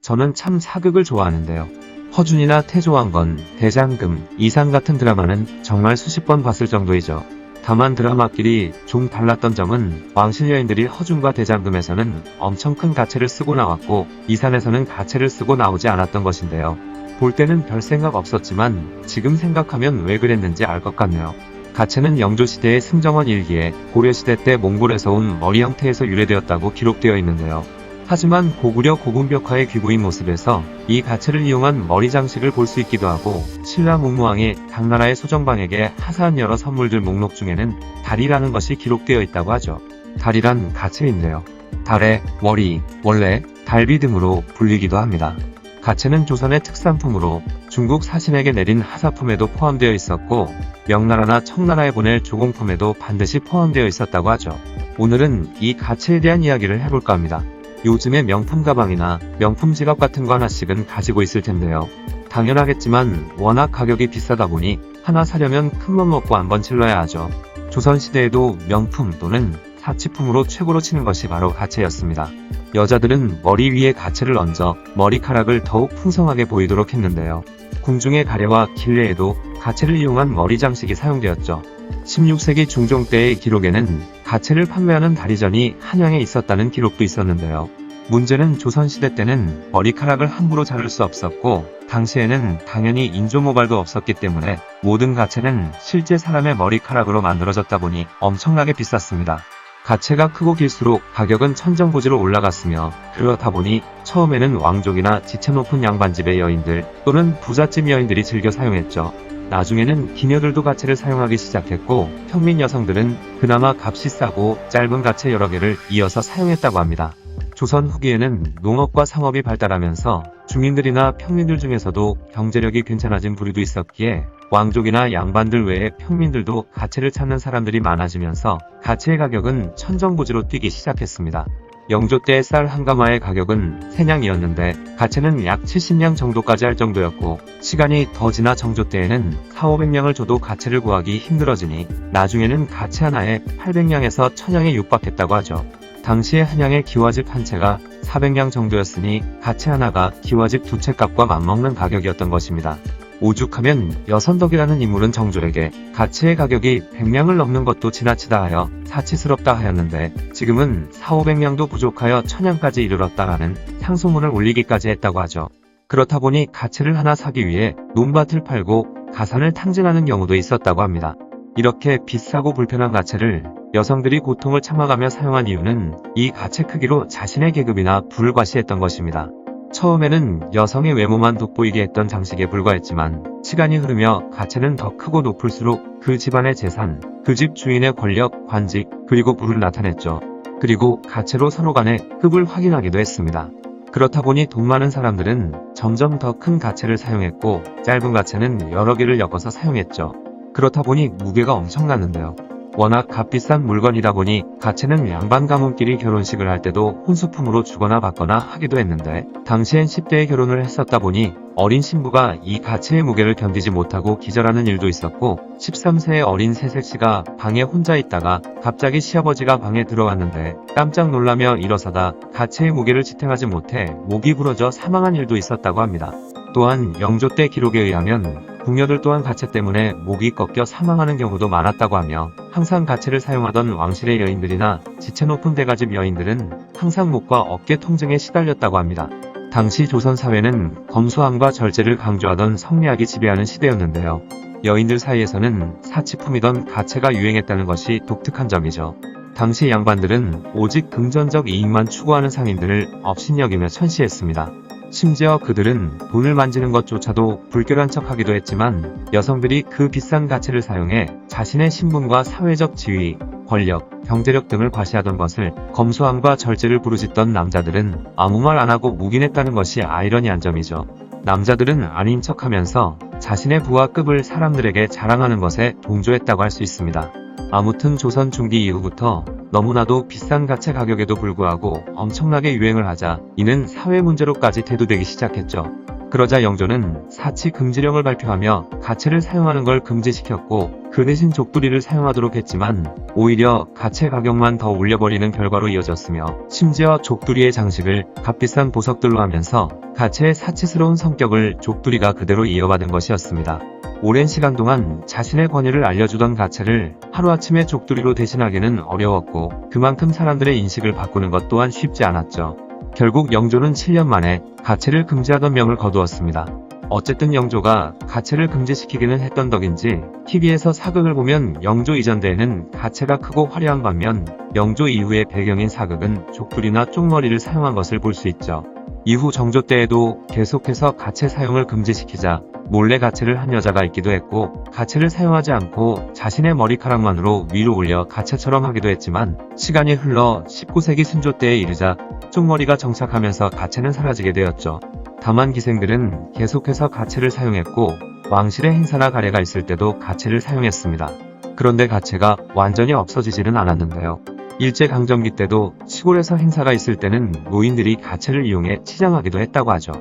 저는 참 사극을 좋아하는데요. 허준이나 태조왕건, 대장금, 이상 같은 드라마는 정말 수십 번 봤을 정도이죠. 다만 드라마끼리 좀 달랐던 점은 왕실 여인들이 허준과 대장금에서는 엄청 큰 가채를 쓰고 나왔고 이산에서는 가채를 쓰고 나오지 않았던 것인데요. 볼 때는 별 생각 없었지만 지금 생각하면 왜 그랬는지 알 것 같네요. 가채는 영조시대의 승정원 일기에 고려시대 때 몽골에서 온 머리 형태에서 유래되었다고 기록되어 있는데요. 하지만 고구려 고궁벽화의 귀부인 모습에서 이 가채를 이용한 머리 장식을 볼 수 있기도 하고 신라 문무왕이 당나라의 소정방에게 하사한 여러 선물들 목록 중에는 달이라는 것이 기록되어 있다고 하죠. 달이란 가채인데요. 달의 월이, 원래, 달비 등으로 불리기도 합니다. 가채는 조선의 특산품으로 중국 사신에게 내린 하사품에도 포함되어 있었고 명나라나 청나라에 보낼 조공품에도 반드시 포함되어 있었다고 하죠. 오늘은 이 가채에 대한 이야기를 해볼까 합니다. 요즘에 명품 가방이나 명품 지갑 같은 거 하나씩은 가지고 있을 텐데요. 당연하겠지만 워낙 가격이 비싸다 보니 하나 사려면 큰맘 먹고 한번 질러야 하죠. 조선시대에도 명품 또는 사치품으로 최고로 치는 것이 바로 가채였습니다. 여자들은 머리 위에 가채를 얹어 머리카락을 더욱 풍성하게 보이도록 했는데요. 궁중의 가래와 길례에도 가채를 이용한 머리 장식이 사용되었죠. 16세기 중종 때의 기록에는 가채를 판매하는 다리전이 한양에 있었다는 기록도 있었는데요. 문제는 조선시대 때는 머리카락을 함부로 자를 수 없었고 당시에는 당연히 인조모발도 없었기 때문에 모든 가채는 실제 사람의 머리카락으로 만들어졌다 보니 엄청나게 비쌌습니다. 가채가 크고 길수록 가격은 천정부지로 올라갔으며 그렇다 보니 처음에는 왕족이나 지체 높은 양반집의 여인들 또는 부잣집 여인들이 즐겨 사용했죠. 나중에는 기녀들도 가채를 사용하기 시작했고 평민 여성들은 그나마 값이 싸고 짧은 가채 여러 개를 이어서 사용했다고 합니다. 조선 후기에는 농업과 상업이 발달하면서 중인들이나 평민들 중에서도 경제력이 괜찮아진 부류도 있었기에 왕족이나 양반들 외에 평민들도 가채를 찾는 사람들이 많아지면서 가채의 가격은 천정부지로 뛰기 시작했습니다. 영조 때의 쌀 한 가마의 가격은 3냥이었는데 가채는 약 70냥 정도까지 할 정도였고 시간이 더 지나 정조 때에는 4,500냥을 줘도 가채를 구하기 힘들어지니 나중에는 가채 하나에 800냥에서 1000냥에 육박했다고 하죠. 당시에 한 냥의 기와집 한 채가 400냥 정도였으니 가채 하나가 기와집 2채 값과 맞먹는 가격이었던 것입니다. 오죽하면 여선덕이라는 인물은 정조에게 가채의 가격이 100냥을 넘는 것도 지나치다 하여 사치스럽다 하였는데 지금은 4,500냥도 부족하여 1000냥까지 이르렀다라는 상소문을 올리기까지 했다고 하죠. 그렇다 보니 가채를 하나 사기 위해 논밭을 팔고 가산을 탕진하는 경우도 있었다고 합니다. 이렇게 비싸고 불편한 가채를 여성들이 고통을 참아가며 사용한 이유는 이 가채 크기로 자신의 계급이나 부를 과시했던 것입니다. 처음에는 여성의 외모만 돋보이게 했던 장식에 불과했지만 시간이 흐르며 가채는 더 크고 높을수록 그 집안의 재산, 그 집 주인의 권력, 관직, 그리고 부를 나타냈죠. 그리고 가채로 서로 간의 급을 확인하기도 했습니다. 그렇다 보니 돈 많은 사람들은 점점 더 큰 가채를 사용했고 짧은 가채는 여러 개를 엮어서 사용했죠. 그렇다 보니 무게가 엄청났는데요. 워낙 값비싼 물건이다 보니 가채는 양반 가문끼리 결혼식을 할 때도 혼수품으로 주거나 받거나 하기도 했는데 당시엔 10대에 결혼을 했었다 보니 어린 신부가 이 가채의 무게를 견디지 못하고 기절하는 일도 있었고 13세의 어린 새색시가 방에 혼자 있다가 갑자기 시아버지가 방에 들어왔는데 깜짝 놀라며 일어서다 가채의 무게를 지탱하지 못해 목이 부러져 사망한 일도 있었다고 합니다. 또한 영조 때 기록에 의하면 궁녀들 또한 가채 때문에 목이 꺾여 사망하는 경우도 많았다고 하며 항상 가채를 사용하던 왕실의 여인들이나 지체 높은 대가집 여인들은 항상 목과 어깨 통증에 시달렸다고 합니다. 당시 조선 사회는 검소함과 절제를 강조하던 성리학이 지배하는 시대였는데요. 여인들 사이에서는 사치품이던 가채가 유행했다는 것이 독특한 점이죠. 당시 양반들은 오직 금전적 이익만 추구하는 상인들을 업신여기며 천시했습니다. 심지어 그들은 돈을 만지는 것조차도 불결한 척하기도 했지만 여성들이 그 비싼 가채를 사용해 자신의 신분과 사회적 지위, 권력, 경제력 등을 과시하던 것을 검소함과 절제를 부르짖던 남자들은 아무 말 안하고 묵인했다는 것이 아이러니한 점이죠. 남자들은 아닌 척하면서 자신의 부와 급을 사람들에게 자랑하는 것에 동조했다고 할 수 있습니다. 아무튼 조선 중기 이후부터 너무나도 비싼 가채 가격에도 불구하고 엄청나게 유행을 하자 이는 사회 문제로까지 대두되기 시작했죠. 그러자 영조는 사치 금지령을 발표하며 가채를 사용하는 걸 금지시켰고 그 대신 족두리를 사용하도록 했지만 오히려 가채 가격만 더 올려버리는 결과로 이어졌으며 심지어 족두리의 장식을 값비싼 보석들로 하면서 가채의 사치스러운 성격을 족두리가 그대로 이어받은 것이었습니다. 오랜 시간 동안 자신의 권위를 알려주던 가채를 하루아침에 족두리로 대신하기는 어려웠고 그만큼 사람들의 인식을 바꾸는 것 또한 쉽지 않았죠. 결국 영조는 7년 만에 가채를 금지하던 명을 거두었습니다. 어쨌든 영조가 가채를 금지시키기는 했던 덕인지 TV에서 사극을 보면 영조 이전대에는 가채가 크고 화려한 반면 영조 이후의 배경인 사극은 족두리나 쪽머리를 사용한 것을 볼 수 있죠. 이후 정조 때에도 계속해서 가채 사용을 금지시키자 몰래 가채를 한 여자가 있기도 했고 가채를 사용하지 않고 자신의 머리카락만으로 위로 올려 가채처럼 하기도 했지만 시간이 흘러 19세기 순조 때에 이르자 쪽머리가 정착하면서 가채는 사라지게 되었죠. 다만 기생들은 계속해서 가채를 사용했고 왕실의 행사나 가례가 있을 때도 가채를 사용했습니다. 그런데 가채가 완전히 없어지지는 않았는데요. 일제강점기 때도 시골에서 행사가 있을 때는 노인들이 가채를 이용해 치장하기도 했다고 하죠.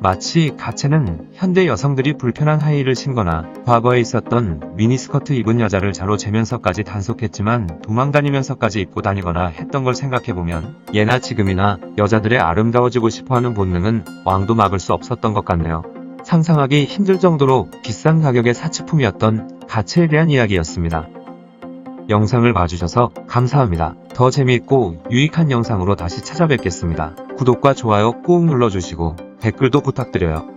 마치 가채는 현대 여성들이 불편한 하의를 신거나 과거에 있었던 미니스커트 입은 여자를 자로 재면서까지 단속했지만 도망다니면서까지 입고 다니거나 했던 걸 생각해보면 예나 지금이나 여자들의 아름다워지고 싶어하는 본능은 왕도 막을 수 없었던 것 같네요. 상상하기 힘들 정도로 비싼 가격의 사치품이었던 가채에 대한 이야기였습니다. 영상을 봐주셔서 감사합니다. 더 재미있고 유익한 영상으로 다시 찾아뵙겠습니다. 구독과 좋아요 꾹 눌러주시고 댓글도 부탁드려요.